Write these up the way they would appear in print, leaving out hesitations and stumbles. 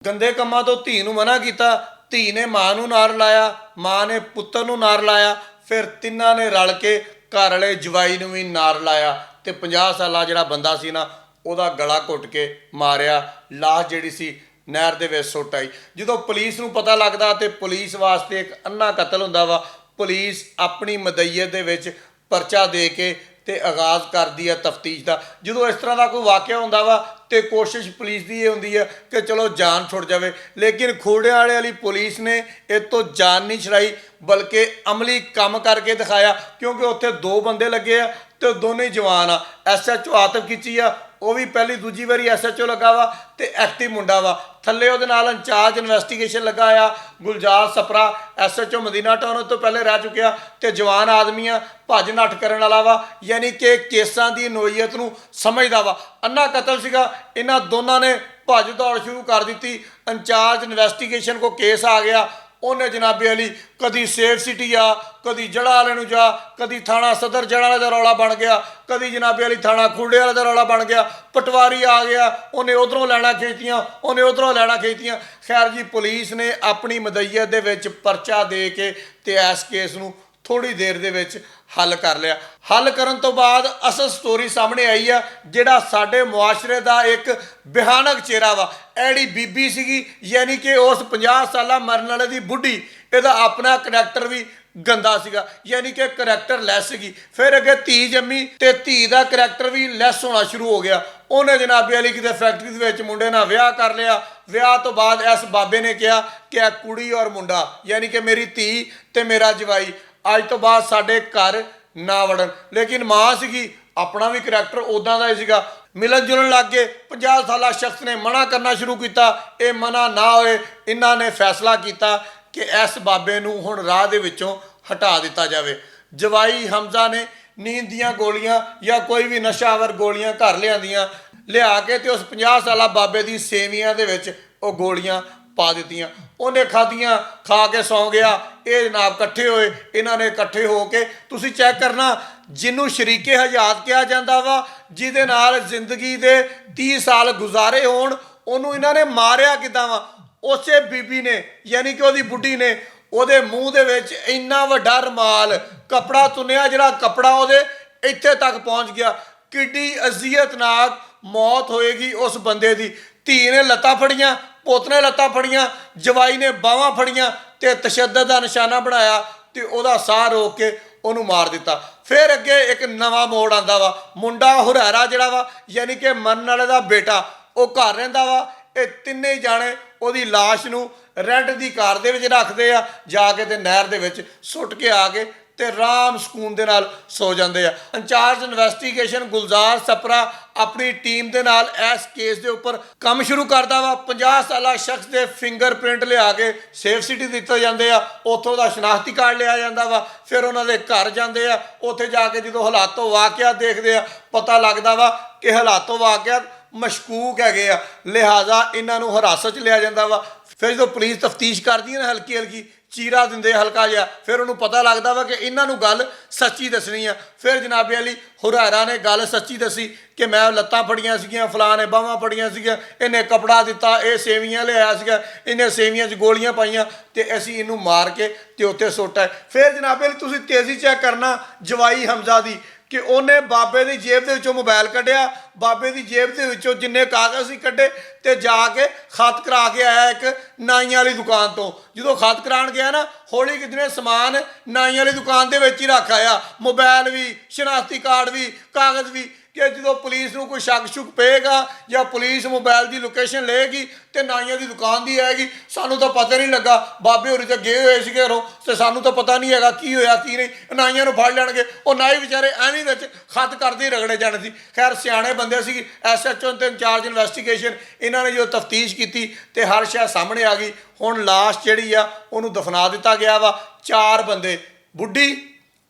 गंदे ਕੰਮਾਂ ਤੋਂ ਧੀ ਨੂੰ ਮਨਾ ਕੀਤਾ, ਧੀ ਨੇ ਮਾਂ ਨੂੰ ਨਾਰ ਲਾਇਆ, ਮਾਂ ਨੇ ਪੁੱਤਰ ਨੂੰ ਨਾਰ ਲਾਇਆ, ਫਿਰ ਤਿੰਨਾਂ ਨੇ ਰਲ ਕੇ ਘਰ ਵਾਲੇ ਜਵਾਈ ਨੂੰ ਵੀ ਨਾਰ ਲਾਇਆ ਤੇ 50 ਸਾਲਾ ਜਿਹੜਾ ਬੰਦਾ ਸੀ ਨਾ ਉਹਦਾ ਗਲਾ ਘੁੱਟ ਕੇ ਮਾਰਿਆ। ਲਾਸ਼ ਜਿਹੜੀ ਸੀ ਨਹਿਰ ਦੇ ਵਿੱਚ ਸੁੱਟ ਆਈ। ਜਦੋਂ ਪੁਲਿਸ ਨੂੰ ਪਤਾ ਲੱਗਦਾ ਤੇ ਪੁਲਿਸ ਵਾਸਤੇ ਇੱਕ ਅੰਨਾ ਕਤਲ ਹੁੰਦਾ ਵਾ, ਪੁਲਿਸ ਆਪਣੀ ਮਦਈਅਤ ਦੇ ਵਿੱਚ ਪਰਚਾ ਦੇ ਕੇ ਤੇ ਆਗਾਜ਼ ਕਰਦੀ ਹੈ ਤਫਤੀਸ਼ ਦਾ। ਜਦੋਂ ਇਸ ਤਰ੍ਹਾਂ ਦਾ ਕੋਈ ਵਾਕਿਆ ਹੁੰਦਾ ਵਾ ਤੇ ਕੋਸ਼ਿਸ਼ ਪੁਲਿਸ ਦੀ ਇਹ ਹੁੰਦੀ ਹੈ ਕਿ ਚਲੋ ਜਾਨ ਛੁੱਟ ਜਾਵੇ, ਲੇਕਿਨ ਖੋੜਿਆਂ ਵਾਲੀ ਪੁਲਿਸ ਨੇ ਇਹ ਤੋਂ ਜਾਨ ਨਹੀਂ ਛੁਡਾਈ ਬਲਕਿ ਅਮਲੀ ਕੰਮ ਕਰਕੇ ਦਿਖਾਇਆ, ਕਿਉਂਕਿ ਉੱਥੇ ਦੋ ਬੰਦੇ ਲੱਗੇ ਆ ਤੇ ਦੋਨੇ ਜਵਾਨ ਆ। SHO ਆਤਿਫ ਖਿੱਚੀ ਆ, ਉਹ ਵੀ ਪਹਿਲੀ ਦੂਜੀ ਵਾਰੀ SHO ਲੱਗਾ ਵਾ ਤੇ ਐਕਟਿਵ ਮੁੰਡਾ ਵਾ। ਥੱਲੇ ਉਹਦੇ ਨਾਲ ਇੰਚਾਰਜ ਇਨਵੈਸਟੀਗੇਸ਼ਨ ਲੱਗਾ ਆ ਗੁਲਜ਼ਾਰ ਸਪਰਾ, SHO ਮਦੀਨਾ ਟਾਊਨ ਤੋਂ ਪਹਿਲੇ ਰਹਿ ਚੁੱਕਿਆ ਤੇ ਜਵਾਨ ਆਦਮੀ ਆ, ਭੱਜ ਨੱਠ ਕਰਨ ਵਾਲਾ ਵਾ, ਯਾਨੀ ਕਿ ਕੇਸਾਂ ਦੀ ਨੋਈਅਤ ਨੂੰ ਸਮਝਦਾ ਵਾ। ਅੰਨਾ ਕਤਲ ਸੀਗਾ, ਇਹਨਾਂ ਦੋਨਾਂ ਨੇ ਭੱਜ ਦੌੜ ਸ਼ੁਰੂ ਕਰ ਦਿੱਤੀ। ਇੰਚਾਰਜ ਇਨਵੈਸਟੀਗੇਸ਼ਨ ਕੋ ਕੇਸ ਆ ਗਿਆ, ਉਹਨੇ ਜਨਾਬੇ ਅਲੀ ਕਦੀ ਸੇਫ ਸਿਟੀ ਆ, ਕਦੀ ਜੜਾ ਵਾਲੇ ਨੂੰ ਜਾ, ਕਦੀ ਥਾਣਾ ਸਦਰ ਜੜਾ ਵਾਲੇ ਦਾ ਰੌਲਾ ਬਣ ਗਿਆ, ਕਦੀ ਜਨਾਬੇ ਅਲੀ ਥਾਣਾ ਖੁਰੜੇ ਵਾਲੇ ਦਾ ਰੌਲਾ ਬਣ ਗਿਆ, ਪਟਵਾਰੀ ਆ ਗਿਆ, ਉਹਨੇ ਉਧਰੋਂ ਲੈਣਾ ਖਿੱਚਤੀਆਂ, ਉਹਨੇ ਉਧਰੋਂ ਲੈਣਾ ਖਿੱਚਤੀਆਂ। ਖੈਰ ਜੀ, ਪੁਲਿਸ ਨੇ ਆਪਣੀ ਮਦਈਅਤ ਦੇ ਵਿੱਚ ਪਰਚਾ ਦੇ ਕੇ ਤੇ ਇਸ ਕੇਸ ਨੂੰ ਥੋੜੀ ਦੇਰ ਦੇ ਵਿੱਚ ਹੱਲ ਕਰ ਲਿਆ। ਹੱਲ ਕਰਨ ਤੋਂ ਬਾਅਦ ਅਸਲ ਸਟੋਰੀ ਸਾਹਮਣੇ ਆਈ ਆ, ਜਿਹੜਾ ਸਾਡੇ ਮੁਆਸ਼ਰੇ ਦਾ ਇੱਕ ਭਿਆਨਕ ਚਿਹਰਾ ਵਾ। ਐੜੀ ਬੀਬੀ ਸੀਗੀ, ਯਾਨੀ ਕਿ ਉਸ 50 ਸਾਲਾ ਮਰਨ ਵਾਲੇ ਦੀ ਬੁੱਢੀ, ਇਹਦਾ ਆਪਣਾ ਕਰੈਕਟਰ ਵੀ ਗੰਦਾ ਸੀਗਾ, ਯਾਨੀ ਕਿ ਕਰੈਕਟਰ ਲੈਸ ਸੀਗੀ। ਫਿਰ ਅੱਗੇ ਧੀ ਜੰਮੀ ਤੇ ਧੀ ਦਾ ਕਰੈਕਟਰ ਵੀ ਲੈਸ ਹੋਣਾ ਸ਼ੁਰੂ ਹੋ ਗਿਆ। ਉਹਨੇ ਜਨਾਬੇ ਅਲੀ ਕਿਤੇ ਫੈਕਟਰੀ ਦੇ ਵਿੱਚ ਮੁੰਡੇ ਨਾਲ ਵਿਆਹ ਕਰ ਲਿਆ। ਵਿਆਹ ਤੋਂ ਬਾਅਦ ਇਸ ਬਾਬੇ ਨੇ ਕਿਹਾ ਕਿ ਇਹ ਕੁੜੀ ਔਰ ਮੁੰਡਾ, ਯਾਨੀ ਕਿ ਮੇਰੀ ਧੀ ਤੇ ਮੇਰਾ ਜਵਾਈ, ਅੱਜ ਤੋਂ ਬਾਅਦ ਸਾਡੇ ਘਰ ਨਾ ਵੜਨ। ਲੇਕਿਨ ਮਾਂ ਸੀਗੀ, ਆਪਣਾ ਵੀ ਕਰੈਕਟਰ ਉੱਦਾਂ ਦਾ ਹੀ ਸੀਗਾ। ਮਿਲਣ ਜੁਲਣ ਲੱਗ ਗਏ। 50 ਸਾਲਾ ਸ਼ਖਸ ਨੇ ਮਨਾ ਕਰਨਾ ਸ਼ੁਰੂ ਕੀਤਾ। ਇਹ ਮਨਾ ਨਾ ਹੋਏ, ਇਹਨਾਂ ਨੇ ਫੈਸਲਾ ਕੀਤਾ ਕਿ ਇਸ ਬਾਬੇ ਨੂੰ ਹੁਣ ਰਾਹ ਦੇ ਵਿੱਚੋਂ ਹਟਾ ਦਿੱਤਾ ਜਾਵੇ। ਜਵਾਈ ਹਮਜ਼ਾ ਨੇ ਨੀਂਦ ਦੀਆਂ ਗੋਲੀਆਂ ਜਾਂ ਕੋਈ ਵੀ ਨਸ਼ਾਵਰ ਗੋਲੀਆਂ ਘਰ ਲਿਆਂਦੀਆਂ, ਲਿਆ ਕੇ ਤੇ ਉਸ 50 ਸਾਲਾ ਬਾਬੇ ਦੀ ਸੇਵੀਆਂ ਦੇ ਵਿੱਚ ਉਹ ਗੋਲੀਆਂ ਪਾ ਦਿੱਤੀਆਂ। ਉਹਨੇ ਖਾਧੀਆਂ, ਖਾ ਕੇ ਸੌਂ ਗਿਆ। ਇਹ ਜਨਾਬ ਇਕੱਠੇ ਹੋਏ, ਇਹਨਾਂ ਨੇ ਇਕੱਠੇ ਹੋ ਕੇ, ਤੁਸੀਂ ਚੈੱਕ ਕਰਨਾ, ਜਿਹਨੂੰ ਸ਼ਰੀਕੇ ਹਯਾਤ ਕਿਹਾ ਜਾਂਦਾ ਵਾ, ਜਿਹਦੇ ਨਾਲ ਜ਼ਿੰਦਗੀ ਦੇ 30 ਸਾਲ ਗੁਜ਼ਾਰੇ ਹੋਣ, ਉਹਨੂੰ ਇਹਨਾਂ ਨੇ ਮਾਰਿਆ ਕਿੱਦਾਂ ਵਾ। ਉਸੇ ਬੀਬੀ ਨੇ, ਯਾਨੀ ਕਿ ਉਹਦੀ ਬੁੱਢੀ ਨੇ, ਉਹਦੇ ਮੂੰਹ ਦੇ ਵਿੱਚ ਇੰਨਾ ਵੱਡਾ ਰੁਮਾਲ ਕੱਪੜਾ ਤੁੰਨਿਆ, ਜਿਹੜਾ ਕੱਪੜਾ ਉਹਦੇ ਇੱਥੇ ਤੱਕ ਪਹੁੰਚ ਗਿਆ। ਕਿੱਡੀ ਅਜ਼ੀਅਤਨਾਕ ਮੌਤ ਹੋਏਗੀ ਉਸ ਬੰਦੇ ਦੀ। ਧੀ ਨੇ ਲੱਤਾਂ ਫੜੀਆਂ, ਪੁੱਤ ਨੇ ਲੱਤਾਂ ਫੜੀਆਂ, ਜਵਾਈ ਨੇ ਬਾਹਾਂ ਫੜੀਆਂ ਤੇ ਤਸ਼ੱਦਦ ਦਾ ਨਿਸ਼ਾਨਾ ਬਣਾਇਆ ਤੇ ਉਹਦਾ ਸਾਹ ਰੋਕ ਕੇ ਉਹਨੂੰ ਮਾਰ ਦਿੱਤਾ। ਫਿਰ ਅੱਗੇ ਇੱਕ ਨਵਾਂ ਮੋੜ ਆਉਂਦਾ ਵਾ। ਮੁੰਡਾ ਹੁਰੈਰਾ ਜਿਹੜਾ ਵਾ, ਯਾਨੀ ਕਿ ਮਰਨ ਵਾਲੇ ਦਾ ਬੇਟਾ, ਉਹ ਘਰ ਰਹਿੰਦਾ ਵਾ। ਇਹ ਤਿੰਨੇ ਹੀ ਜਾਣੇ ਉਹਦੀ ਲਾਸ਼ ਨੂੰ ਰੈਂਟ ਦੀ ਕਾਰ ਦੇ ਵਿੱਚ ਰੱਖਦੇ ਆ, ਜਾ ਕੇ ਤੇ ਨਹਿਰ ਦੇ ਵਿੱਚ ਸੁੱਟ ਕੇ ਆ ਕੇ ਤੇ ਆਰਾਮ ਸਕੂਨ ਦੇ ਨਾਲ ਸੋ ਜਾਂਦੇ ਆ। ਇੰਚਾਰਜ ਇਨਵੈਸਟੀਗੇਸ਼ਨ ਗੁਲਜ਼ਾਰ ਸਪਰਾ ਆਪਣੀ ਟੀਮ ਦੇ ਨਾਲ ਇਸ ਕੇਸ ਦੇ ਉੱਪਰ ਕੰਮ ਸ਼ੁਰੂ ਕਰਦਾ ਵਾ। 50 ਸਾਲਾ ਸ਼ਖਸ ਦੇ ਫਿੰਗਰਪ੍ਰਿੰਟ ਲਿਆ ਕੇ ਸੇਫ ਸਿਟੀ ਦਿੱਤੇ ਜਾਂਦੇ ਆ, ਉੱਥੋਂ ਦਾ ਸ਼ਨਾਖਤੀ ਕਾਰਡ ਲਿਆ ਜਾਂਦਾ ਵਾ। ਫਿਰ ਉਹਨਾਂ ਦੇ ਘਰ ਜਾਂਦੇ ਆ, ਉੱਥੇ ਜਾ ਕੇ ਜਦੋਂ ਹਾਲਾਤੋਂ ਵਾਕਿਆ ਦੇਖਦੇ ਆ, ਪਤਾ ਲੱਗਦਾ ਵਾ ਕਿ ਹਾਲਾਤੋਂ ਵਾਕਿਆ ਮਸ਼ਕੂਕ ਹੈਗੇ ਆ, ਲਿਹਾਜ਼ਾ ਇਹਨਾਂ ਨੂੰ ਹਿਰਾਸਤ 'ਚ ਲਿਆ ਜਾਂਦਾ ਵਾ। ਫਿਰ ਜਦੋਂ ਪੁਲਿਸ ਤਫਤੀਸ਼ ਕਰਦੀ ਹੈ ਨਾ, ਹਲਕੀ ਹਲਕੀ ਚੀਰਾ ਦਿੰਦੇ ਹਲਕਾ ਜਿਹਾ, ਫਿਰ ਉਹਨੂੰ ਪਤਾ ਲੱਗਦਾ ਵਾ ਕਿ ਇਹਨਾਂ ਨੂੰ ਗੱਲ ਸੱਚੀ ਦੱਸਣੀ ਆ। ਫਿਰ ਜਨਾਬੇ ਅਲੀ ਹੁਰੈਰਾ ਨੇ ਗੱਲ ਸੱਚੀ ਦੱਸੀ ਕਿ ਮੈਂ ਲੱਤਾਂ ਫੜੀਆਂ ਸੀਗੀਆਂ, ਫਲਾਂ ਨੇ ਬਾਹਾਂ ਫੜੀਆਂ ਸੀਗੀਆਂ, ਇਹਨੇ ਕਪੜਾ ਦਿੱਤਾ, ਇਹ ਸੇਵੀਆਂ ਲਿਆਇਆ ਸੀਗਾ, ਇਹਨੇ ਸੇਵੀਆਂ 'ਚ ਗੋਲੀਆਂ ਪਾਈਆਂ ਤੇ ਅਸੀਂ ਇਹਨੂੰ ਮਾਰ ਕੇ ਤੇ ਉੱਥੇ ਸੁੱਟਿਆ। ਫਿਰ ਜਨਾਬੇ ਅਲੀ ਤੁਸੀਂ ਤੇਜ਼ੀ ਚੈੱਕ ਕਰਨਾ ਜਵਾਈ ਹਮਜ਼ਾ ਦੀ, ਕਿ ਉਹਨੇ ਬਾਬੇ ਦੀ ਜੇਬ ਦੇ ਵਿੱਚੋਂ ਮੋਬਾਈਲ ਕੱਢਿਆ, ਬਾਬੇ ਦੀ ਜੇਬ ਦੇ ਵਿੱਚੋਂ ਜਿੰਨੇ ਕਾਗਜ਼ ਸੀ ਕੱਢੇ ਤੇ ਜਾ ਕੇ ਖਤ ਕਰਾ ਕੇ ਆਇਆ ਇੱਕ ਨਾਈਆਂ ਵਾਲੀ ਦੁਕਾਨ ਤੋਂ। ਜਦੋਂ ਖਤ ਕਰਾਉਣ ਗਿਆ ਨਾ, ਹੌਲੀ ਕਿਤਨੇ ਸਮਾਨ ਨਾਈਆਂ ਵਾਲੀ ਦੁਕਾਨ ਦੇ ਵਿੱਚ ਹੀ ਰੱਖ ਆਇਆ, ਮੋਬਾਈਲ ਵੀ, ਸ਼ਨਾਖਤੀ ਕਾਰਡ ਵੀ, ਕਾਗਜ਼ ਵੀ, ਕਿ ਜਦੋਂ ਪੁਲਿਸ ਨੂੰ ਕੋਈ ਸ਼ੱਕ ਸ਼ੁਕ ਪਏਗਾ ਜਾਂ ਪੁਲਿਸ ਮੋਬਾਈਲ ਦੀ ਲੋਕੇਸ਼ਨ ਲਏਗੀ ਤੇ ਨਾਈਆਂ ਦੀ ਦੁਕਾਨ ਦੀ ਆਏਗੀ, ਸਾਨੂੰ ਤਾਂ ਪਤਾ ਨਹੀਂ ਲੱਗਾ, ਬਾਬੇ ਹੋਰੀ ਤਾਂ ਗਏ ਹੋਏ ਸੀਗੇ ਘਰੋਂ ਤੇ ਸਾਨੂੰ ਤਾਂ ਪਤਾ ਨਹੀਂ ਹੈਗਾ ਕੀ ਹੋਇਆ ਕੀ ਨਹੀਂ, ਨਾਈਆਂ ਨੂੰ ਫੜ ਲੈਣਗੇ। ਉਹ ਨਾਈ ਵਿਚਾਰੇ ਐਵੇਂ ਵਿੱਚ ਖਤ ਕਰਦੇ ਰਗੜੇ ਜਾਣੇ ਸੀ। ਖੈਰ ਸਿਆਣੇ ਬੰਦੇ ਸੀ SHO ਤੇ ਇੰਚਾਰਜ ਇਨਵੈਸਟੀਗੇਸ਼ਨ, ਇਹਨਾਂ ਨੇ ਜਦੋਂ ਤਫਤੀਸ਼ ਕੀਤੀ ਤੇ ਹਰ ਸ਼ੈ ਸਾਹਮਣੇ ਆ ਗਈ। ਹੁਣ ਲਾਸ਼ ਜਿਹੜੀ ਆ ਉਹਨੂੰ ਦਫਨਾ ਦਿੱਤਾ ਗਿਆ ਵਾ। 4 ਬੰਦੇ, ਬੁੱਢੀ,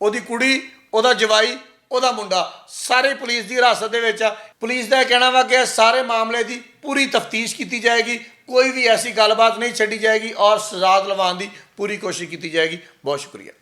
ਉਹਦੀ ਕੁੜੀ, ਉਹਦਾ ਜਵਾਈ, ਉਹਦਾ ਮੁੰਡਾ, ਸਾਰੇ ਪੁਲਿਸ ਦੀ ਹਿਰਾਸਤ ਦੇ ਵਿੱਚ ਆ। ਪੁਲਿਸ ਦਾ ਕਹਿਣਾ ਵਾ ਕਿ ਸਾਰੇ ਮਾਮਲੇ ਦੀ ਪੂਰੀ ਤਫਤੀਸ਼ ਕੀਤੀ ਜਾਏਗੀ, ਕੋਈ ਵੀ ਐਸੀ ਗੱਲਬਾਤ ਨਹੀਂ ਛੱਡੀ ਜਾਏਗੀ ਔਰ ਸਜ਼ਾ ਦਿਲਵਾਉਣ ਦੀ ਪੂਰੀ ਕੋਸ਼ਿਸ਼ ਕੀਤੀ ਜਾਏਗੀ। ਬਹੁਤ ਸ਼ੁਕਰੀਆ।